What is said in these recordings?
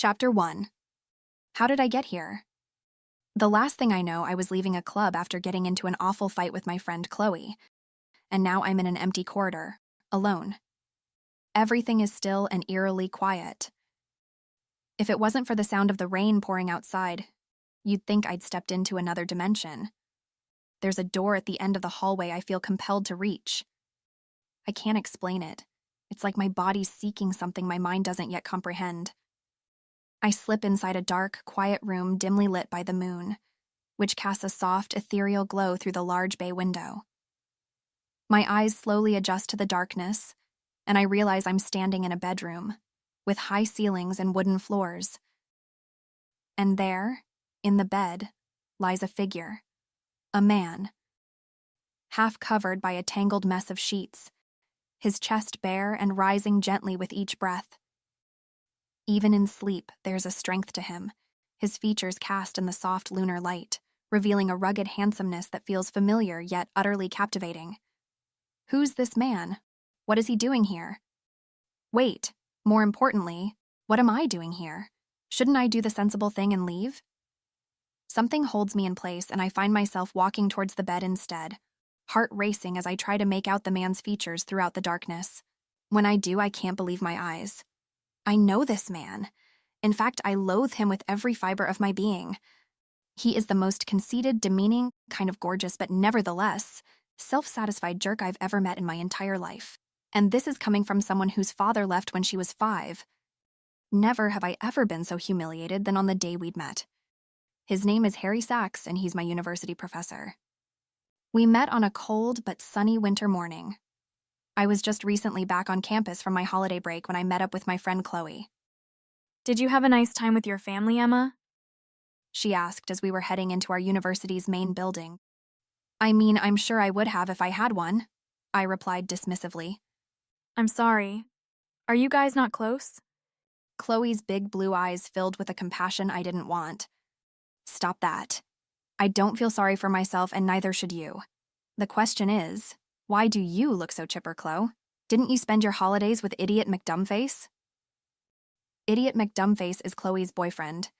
Chapter 1. How did I get here? The last thing I know, I was leaving a club after getting into an awful fight with my friend Chloe, and now I'm in an empty corridor, alone. Everything is still and eerily quiet. If it wasn't for the sound of the rain pouring outside, you'd think I'd stepped into another dimension. There's a door at the end of the hallway I feel compelled to reach. I can't explain it. It's like my body's seeking something my mind doesn't yet comprehend. I slip inside a dark, quiet room dimly lit by the moon, which casts a soft, ethereal glow through the large bay window. My eyes slowly adjust to the darkness, and I realize I'm standing in a bedroom, with high ceilings and wooden floors. And there, in the bed, lies a figure, a man, half covered by a tangled mess of sheets, his chest bare and rising gently with each breath. Even in sleep, there's a strength to him, his features cast in the soft lunar light, revealing a rugged handsomeness that feels familiar yet utterly captivating. Who's this man? What is he doing here? Wait, more importantly, what am I doing here? Shouldn't I do the sensible thing and leave? Something holds me in place, and I find myself walking towards the bed instead, heart racing as I try to make out the man's features throughout the darkness. When I do, I can't believe my eyes. I know this man. In fact, I loathe him with every fiber of my being. He is the most conceited, demeaning, kind of gorgeous, but nevertheless, self-satisfied jerk I've ever met in my entire life. And this is coming from someone whose father left when she was 5. Never have I ever been so humiliated than on the day we'd met. His name is Saxe, and he's my university professor. We met on a cold but sunny winter morning. I was just recently back on campus from my holiday break when I met up with my friend Chloe. Did you have a nice time with your family, Emma? She asked as we were heading into our university's main building. I mean, I'm sure I would have if I had one, I replied dismissively. I'm sorry. Are you guys not close? Chloe's big blue eyes filled with a compassion I didn't want. Stop that. I don't feel sorry for myself, and neither should you. The question is, why do you look so chipper, Chloe? Didn't you spend your holidays with Idiot McDumbface? Idiot McDumbface is Chloe's boyfriend.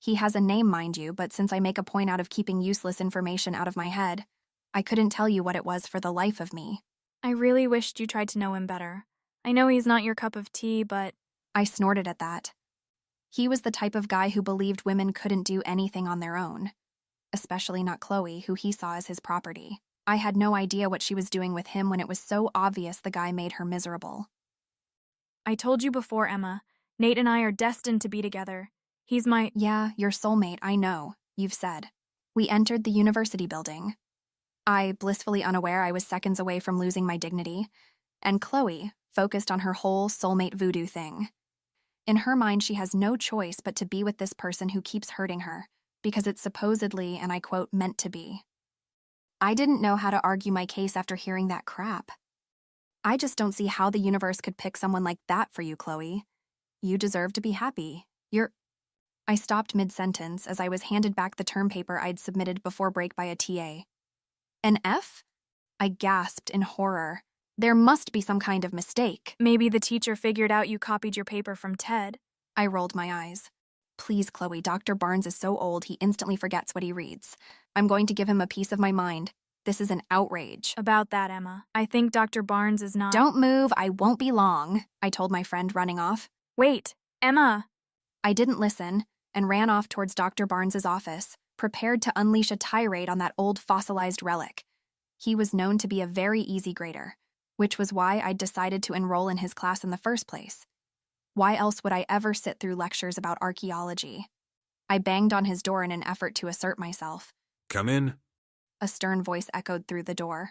He has a name, mind you, but since I make a point out of keeping useless information out of my head, I couldn't tell you what it was for the life of me. I really wished you tried to know him better. I know he's not your cup of tea, but... I snorted at that. He was the type of guy who believed women couldn't do anything on their own, especially not Chloe, who he saw as his property. I had no idea what she was doing with him when it was so obvious the guy made her miserable. I told you before, Emma. Nate and I are destined to be together. He's my... Yeah, your soulmate, I know, you've said. We entered the university building. I, blissfully unaware I was seconds away from losing my dignity, and Chloe, focused on her whole soulmate voodoo thing. In her mind, she has no choice but to be with this person who keeps hurting her, because it's supposedly, and I quote, meant to be. I didn't know how to argue my case after hearing that crap. I just don't see how the universe could pick someone like that for you, Chloe. You deserve to be happy. I stopped mid-sentence as I was handed back the term paper I'd submitted before break by a TA. An F? I gasped in horror. There must be some kind of mistake. Maybe the teacher figured out you copied your paper from Ted. I rolled my eyes. Please, Chloe, Dr. Barnes is so old he instantly forgets what he reads. I'm going to give him a piece of my mind. This is an outrage. About that, Emma. I think Dr. Barnes is not... Don't move, I won't be long, I told my friend, running off. Wait, Emma! I didn't listen and ran off towards Dr. Barnes's office, prepared to unleash a tirade on that old fossilized relic. He was known to be a very easy grader, which was why I'd decided to enroll in his class in the first place. Why else would I ever sit through lectures about archaeology? I banged on his door in an effort to assert myself. Come in. A stern voice echoed through the door.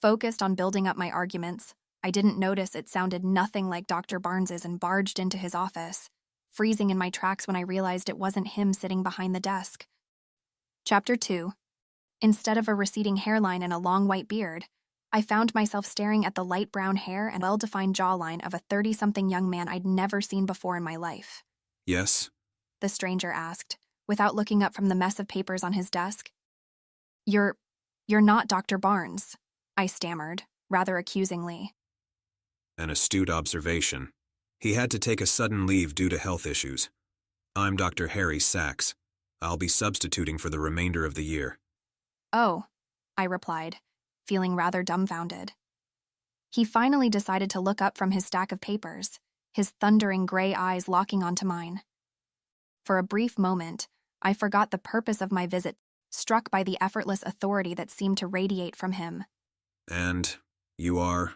Focused on building up my arguments, I didn't notice it sounded nothing like Dr. Barnes's and barged into his office, freezing in my tracks when I realized it wasn't him sitting behind the desk. Chapter 2. Instead of a receding hairline and a long white beard, I found myself staring at the light brown hair and well-defined jawline of a 30-something young man I'd never seen before in my life. Yes? The stranger asked, without looking up from the mess of papers on his desk. You're not Dr. Barnes, I stammered, rather accusingly. An astute observation. He had to take a sudden leave due to health issues. I'm Dr. Harry Saxe. I'll be substituting for the remainder of the year. Oh, I replied, feeling rather dumbfounded. He finally decided to look up from his stack of papers, his thundering gray eyes locking onto mine. For a brief moment, I forgot the purpose of my visit, struck by the effortless authority that seemed to radiate from him. And you are?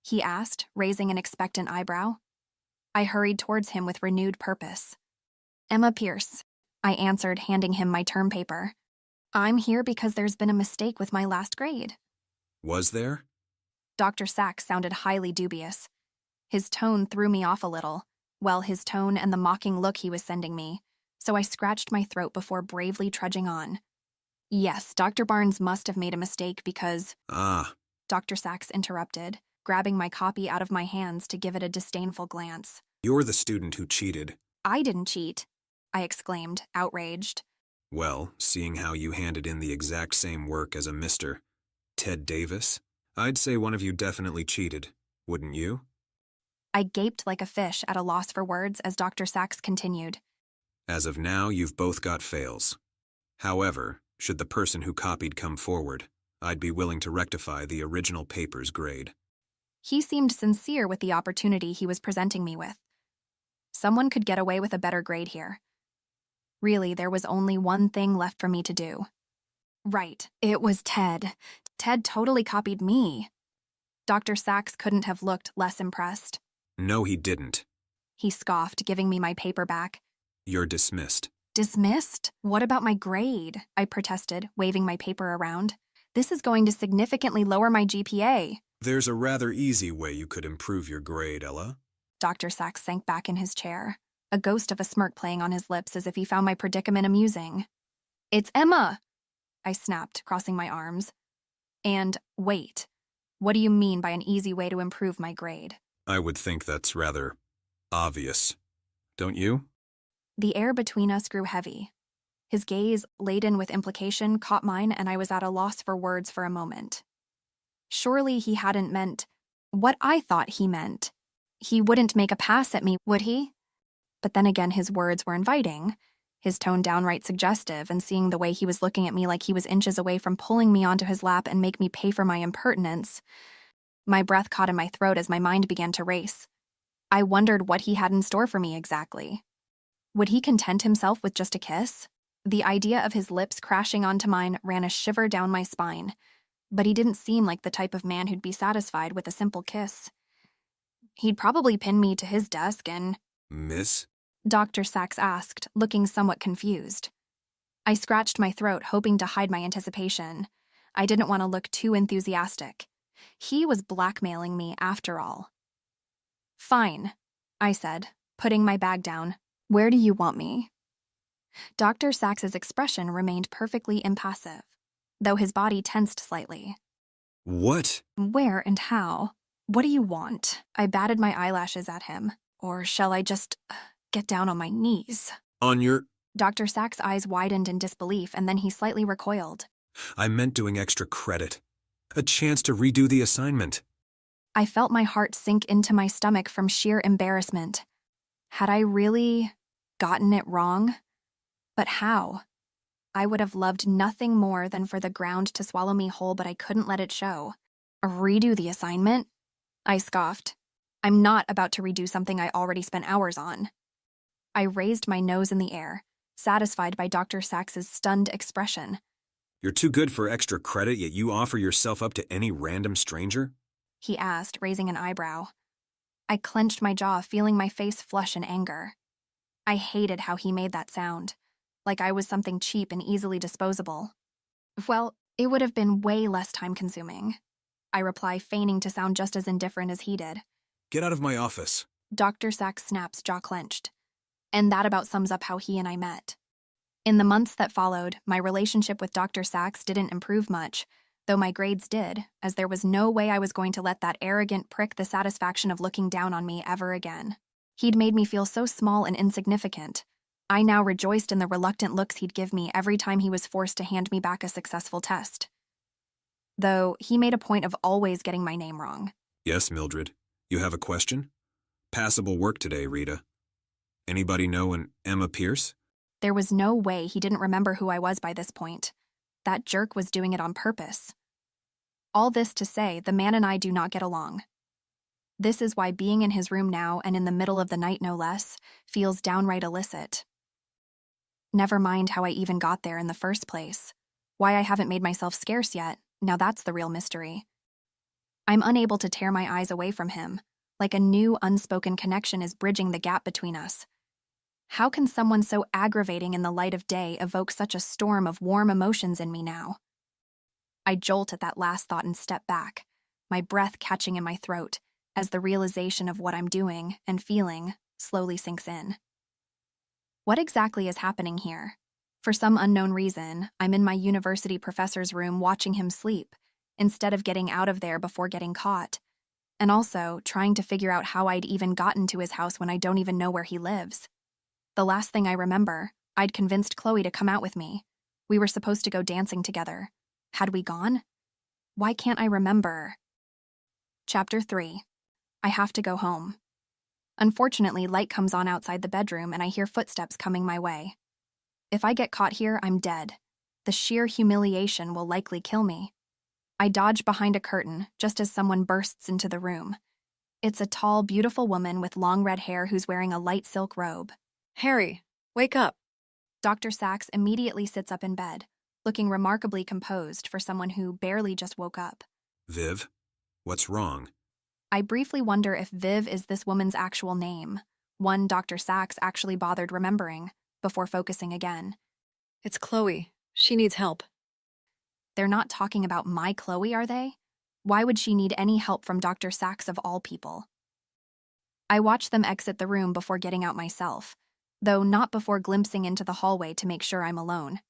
He asked, raising an expectant eyebrow. I hurried towards him with renewed purpose. Emma Pierce, I answered, handing him my term paper. I'm here because there's been a mistake with my last grade. Was there? Dr. Saxe sounded highly dubious. His tone threw me off a little, his tone and the mocking look he was sending me, so I scratched my throat before bravely trudging on. Yes, Dr. Barnes must have made a mistake because… Dr. Saxe interrupted, grabbing my copy out of my hands to give it a disdainful glance. You're the student who cheated. I didn't cheat, I exclaimed, outraged. Well, seeing how you handed in the exact same work as a Mr. Ted Davis, I'd say one of you definitely cheated, wouldn't you? I gaped like a fish at a loss for words as Dr. Saxe continued. As of now, you've both got fails. However, should the person who copied come forward, I'd be willing to rectify the original paper's grade. He seemed sincere with the opportunity he was presenting me with. Someone could get away with a better grade here. Really, there was only one thing left for me to do. Right, it was Ted. Ted totally copied me. Dr. Saxe couldn't have looked less impressed. No, he didn't. He scoffed, giving me my paper back. You're dismissed. Dismissed? What about my grade? I protested, waving my paper around. This is going to significantly lower my GPA. There's a rather easy way you could improve your grade, Ella. Dr. Saxe sank back in his chair, a ghost of a smirk playing on his lips as if he found my predicament amusing. It's Emma! I snapped, crossing my arms. And, wait, what do you mean by an easy way to improve my grade? I would think that's rather obvious, don't you? The air between us grew heavy. His gaze, laden with implication, caught mine, and I was at a loss for words for a moment. Surely he hadn't meant what I thought he meant. He wouldn't make a pass at me, would he? But then again, his words were inviting, his tone downright suggestive, and seeing the way he was looking at me like he was inches away from pulling me onto his lap and make me pay for my impertinence. My breath caught in my throat as my mind began to race. I wondered what he had in store for me exactly. Would he content himself with just a kiss? The idea of his lips crashing onto mine ran a shiver down my spine, but he didn't seem like the type of man who'd be satisfied with a simple kiss. He'd probably pin me to his desk and… Miss? Dr. Saxe asked, looking somewhat confused. I scratched my throat, hoping to hide my anticipation. I didn't want to look too enthusiastic. He was blackmailing me after all. Fine, I said, putting my bag down. Where do you want me? Dr. Saxe's expression remained perfectly impassive, though his body tensed slightly. What? Where and how? What do you want? I batted my eyelashes at him. Or shall I just get down on my knees? On your… Dr. Saxe's eyes widened in disbelief, and then he slightly recoiled. I meant doing extra credit. A chance to redo the assignment. I felt my heart sink into my stomach from sheer embarrassment. Had I really gotten it wrong? But how? I would have loved nothing more than for the ground to swallow me whole, but I couldn't let it show. Redo the assignment? I scoffed. I'm not about to redo something I already spent hours on. I raised my nose in the air, satisfied by Dr. Saxe's stunned expression. You're too good for extra credit, yet you offer yourself up to any random stranger? He asked, raising an eyebrow. I clenched my jaw, feeling my face flush in anger. I hated how he made that sound, like I was something cheap and easily disposable. Well, it would have been way less time-consuming, I reply, feigning to sound just as indifferent as he did. Get out of my office. Dr. Saxe snaps, jaw clenched. And that about sums up how he and I met. In the months that followed, my relationship with Dr. Saxe didn't improve much, though my grades did, as there was no way I was going to let that arrogant prick the satisfaction of looking down on me ever again. He'd made me feel so small and insignificant. I now rejoiced in the reluctant looks he'd give me every time he was forced to hand me back a successful test. Though he made a point of always getting my name wrong. Yes, Mildred. You have a question? Passable work today, Rita. Anybody know an Emma Pierce? There was no way he didn't remember who I was by this point. That jerk was doing it on purpose. All this to say, the man and I do not get along. This is why being in his room now, and in the middle of the night no less, feels downright illicit. Never mind how I even got there in the first place. Why I haven't made myself scarce yet, now that's the real mystery. I'm unable to tear my eyes away from him, like a new unspoken connection is bridging the gap between us. How can someone so aggravating in the light of day evoke such a storm of warm emotions in me now? I jolt at that last thought and step back, my breath catching in my throat, as the realization of what I'm doing and feeling slowly sinks in. What exactly is happening here? For some unknown reason, I'm in my university professor's room watching him sleep, instead of getting out of there before getting caught, and also trying to figure out how I'd even gotten to his house when I don't even know where he lives. The last thing I remember, I'd convinced Chloe to come out with me. We were supposed to go dancing together. Had we gone? Why can't I remember? Chapter 3. I have to go home. Unfortunately, light comes on outside the bedroom and I hear footsteps coming my way. If I get caught here, I'm dead. The sheer humiliation will likely kill me. I dodge behind a curtain just as someone bursts into the room. It's a tall, beautiful woman with long red hair who's wearing a light silk robe. Harry, wake up. Dr. Saxe immediately sits up in bed, looking remarkably composed for someone who barely just woke up. Viv? What's wrong? I briefly wonder if Viv is this woman's actual name, one Dr. Saxe actually bothered remembering, before focusing again. It's Chloe. She needs help. They're not talking about my Chloe, are they? Why would she need any help from Dr. Saxe of all people? I watch them exit the room before getting out myself, though not before glimpsing into the hallway to make sure I'm alone.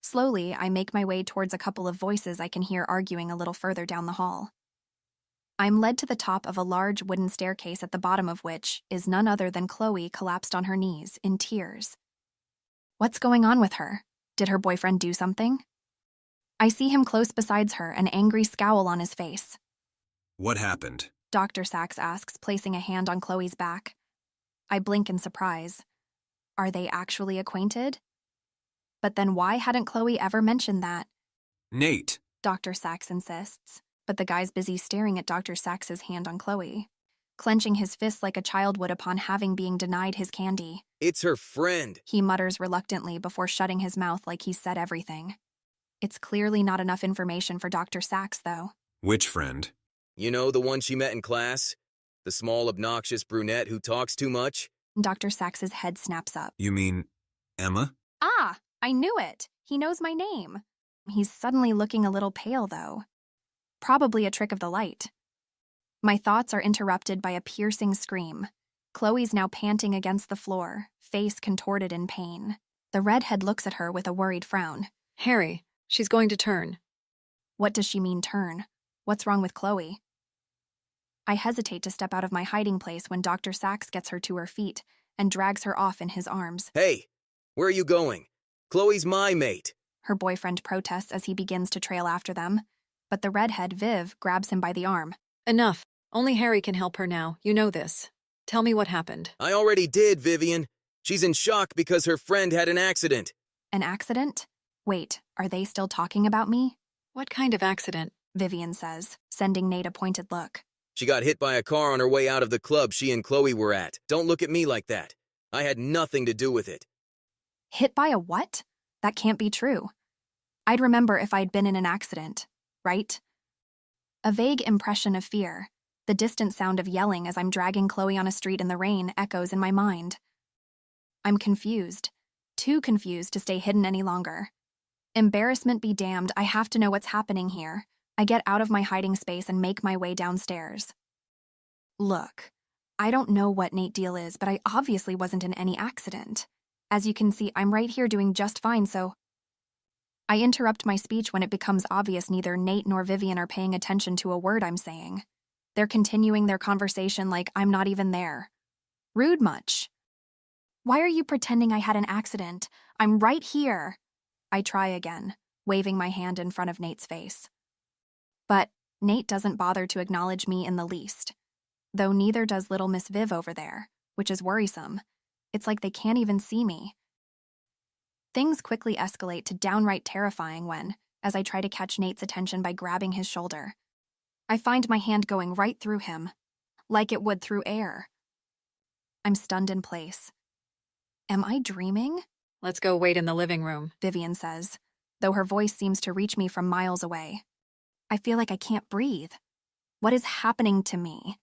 Slowly, I make my way towards a couple of voices I can hear arguing a little further down the hall. I'm led to the top of a large wooden staircase at the bottom of which is none other than Chloe collapsed on her knees, in tears. What's going on with her? Did her boyfriend do something? I see him close beside her, an angry scowl on his face. What happened? Dr. Saxe asks, placing a hand on Chloe's back. I blink in surprise. Are they actually acquainted? But then why hadn't Chloe ever mentioned that? Nate! Dr. Saxe insists, but the guy's busy staring at Dr. Saxe's hand on Chloe, clenching his fists like a child would upon having being denied his candy. It's her friend. He mutters reluctantly before shutting his mouth like he's said everything. It's clearly not enough information for Dr. Saxe, though. Which friend? You know, the one she met in class? The small, obnoxious brunette who talks too much? Dr. Saxe's head snaps up. You mean Emma? Ah, I knew it. He knows my name. He's suddenly looking a little pale, though. Probably a trick of the light. My thoughts are interrupted by a piercing scream. Chloe's now panting against the floor, face contorted in pain. The redhead looks at her with a worried frown. Harry, she's going to turn. What does she mean, turn? What's wrong with Chloe? I hesitate to step out of my hiding place when Dr. Saxe gets her to her feet and drags her off in his arms. Hey, where are you going? Chloe's my mate. Her boyfriend protests as he begins to trail after them, but the redhead, Viv, grabs him by the arm. Enough. Only Harry can help her now. You know this. Tell me what happened. I already did, Vivian. She's in shock because her friend had an accident. An accident? Wait, are they still talking about me? What kind of accident? Vivian says, sending Nate a pointed look. She got hit by a car on her way out of the club she and Chloe were at. Don't look at me like that. I had nothing to do with it. Hit by a what? That can't be true. I'd remember if I'd been in an accident, right? A vague impression of fear, the distant sound of yelling as I'm dragging Chloe on a street in the rain, echoes in my mind. I'm confused, too confused to stay hidden any longer. Embarrassment be damned, I have to know what's happening here. I get out of my hiding space and make my way downstairs. Look, I don't know what Nate deal is, but I obviously wasn't in any accident. As you can see, I'm right here doing just fine, so... I interrupt my speech when it becomes obvious neither Nate nor Vivian are paying attention to a word I'm saying. They're continuing their conversation like I'm not even there. Rude much. Why are you pretending I had an accident? I'm right here. I try again, waving my hand in front of Nate's face. But Nate doesn't bother to acknowledge me in the least, though neither does little Miss Viv over there, which is worrisome, It's like they can't even see me. Things quickly escalate to downright terrifying when, as I try to catch Nate's attention by grabbing his shoulder, I find my hand going right through him, like it would through air. I'm stunned in place. Am I dreaming? Let's go wait in the living room. Vivian says, though her voice seems to reach me from miles away. I feel like I can't breathe. What is happening to me?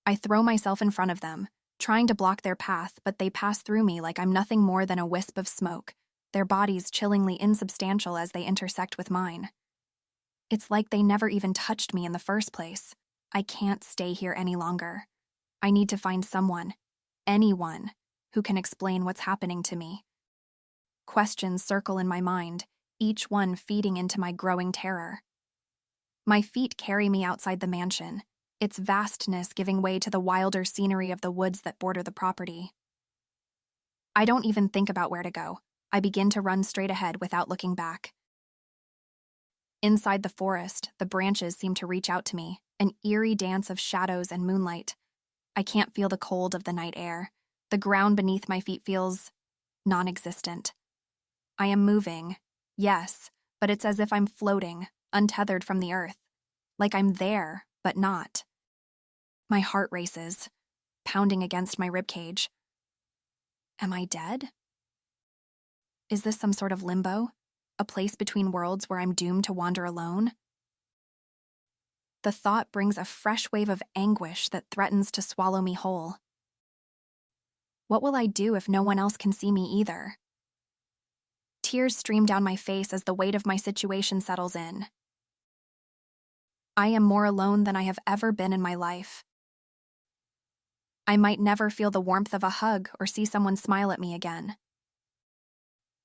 I throw myself in front of them, trying to block their path, but they pass through me like I'm nothing more than a wisp of smoke, their bodies chillingly insubstantial as they intersect with mine. It's like they never even touched me in the first place. I can't stay here any longer. I need to find someone, anyone, who can explain what's happening to me. Questions circle in my mind, each one feeding into my growing terror. My feet carry me outside the mansion, its vastness giving way to the wilder scenery of the woods that border the property. I don't even think about where to go. I begin to run straight ahead without looking back. Inside the forest, the branches seem to reach out to me, an eerie dance of shadows and moonlight. I can't feel the cold of the night air. The ground beneath my feet feels non-existent. I am moving, yes, but it's as if I'm floating, untethered from the earth. Like I'm there, but not. My heart races, pounding against my ribcage. Am I dead? Is this some sort of limbo? A place between worlds where I'm doomed to wander alone? The thought brings a fresh wave of anguish that threatens to swallow me whole. What will I do if no one else can see me either? Tears stream down my face as the weight of my situation settles in. I am more alone than I have ever been in my life. I might never feel the warmth of a hug or see someone smile at me again.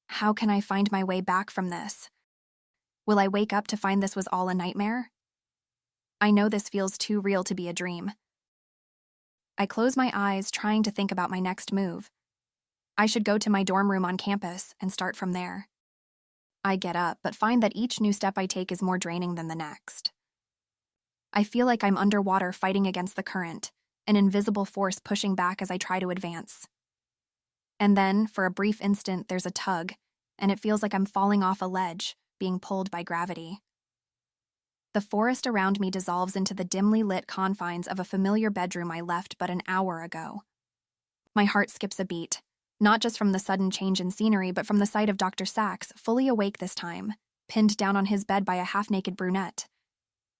How can I find my way back from this? Will I wake up to find this was all a nightmare? I know this feels too real to be a dream. I close my eyes, trying to think about my next move. I should go to my dorm room on campus and start from there. I get up, but find that each new step I take is more draining than the next. I feel like I'm underwater fighting against the current, an invisible force pushing back as I try to advance. And then, for a brief instant, there's a tug, and it feels like I'm falling off a ledge, being pulled by gravity. The forest around me dissolves into the dimly lit confines of a familiar bedroom I left but an hour ago. My heart skips a beat, not just from the sudden change in scenery, but from the sight of Dr. Saxe, fully awake this time, pinned down on his bed by a half-naked brunette.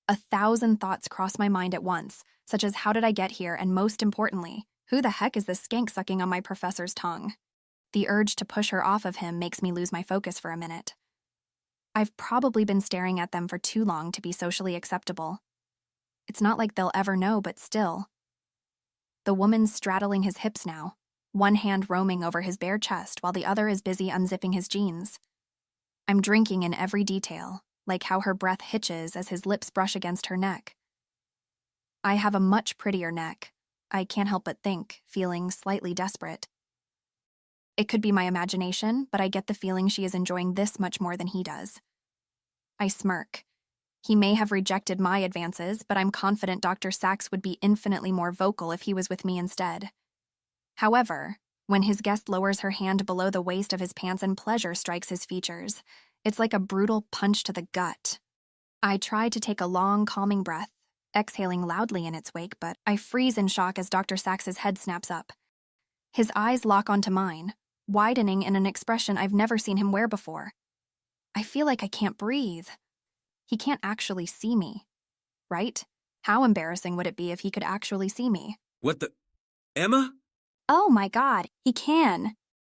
1,000 thoughts cross my mind at once, such as how did I get here, and most importantly, who the heck is this skank sucking on my professor's tongue? The urge to push her off of him makes me lose my focus for a minute. I've probably been staring at them for too long to be socially acceptable. It's not like they'll ever know, but still. The woman's straddling his hips now, one hand roaming over his bare chest while the other is busy unzipping his jeans. I'm drinking in every detail, like how her breath hitches as his lips brush against her neck. I have a much prettier neck, I can't help but think, feeling slightly desperate. It could be my imagination, but I get the feeling she is enjoying this much more than he does. I smirk. He may have rejected my advances, but I'm confident Dr. Saxe would be infinitely more vocal if he was with me instead. However, when his guest lowers her hand below the waist of his pants and pleasure strikes his features, it's like a brutal punch to the gut. I try to take a long, calming breath, exhaling loudly in its wake, but I freeze in shock as Dr. Saxe's head snaps up. His eyes lock onto mine, widening in an expression I've never seen him wear before. I feel like I can't breathe. He can't actually see me, right? How embarrassing would it be if he could actually see me? What the... Emma? Oh my God, he can.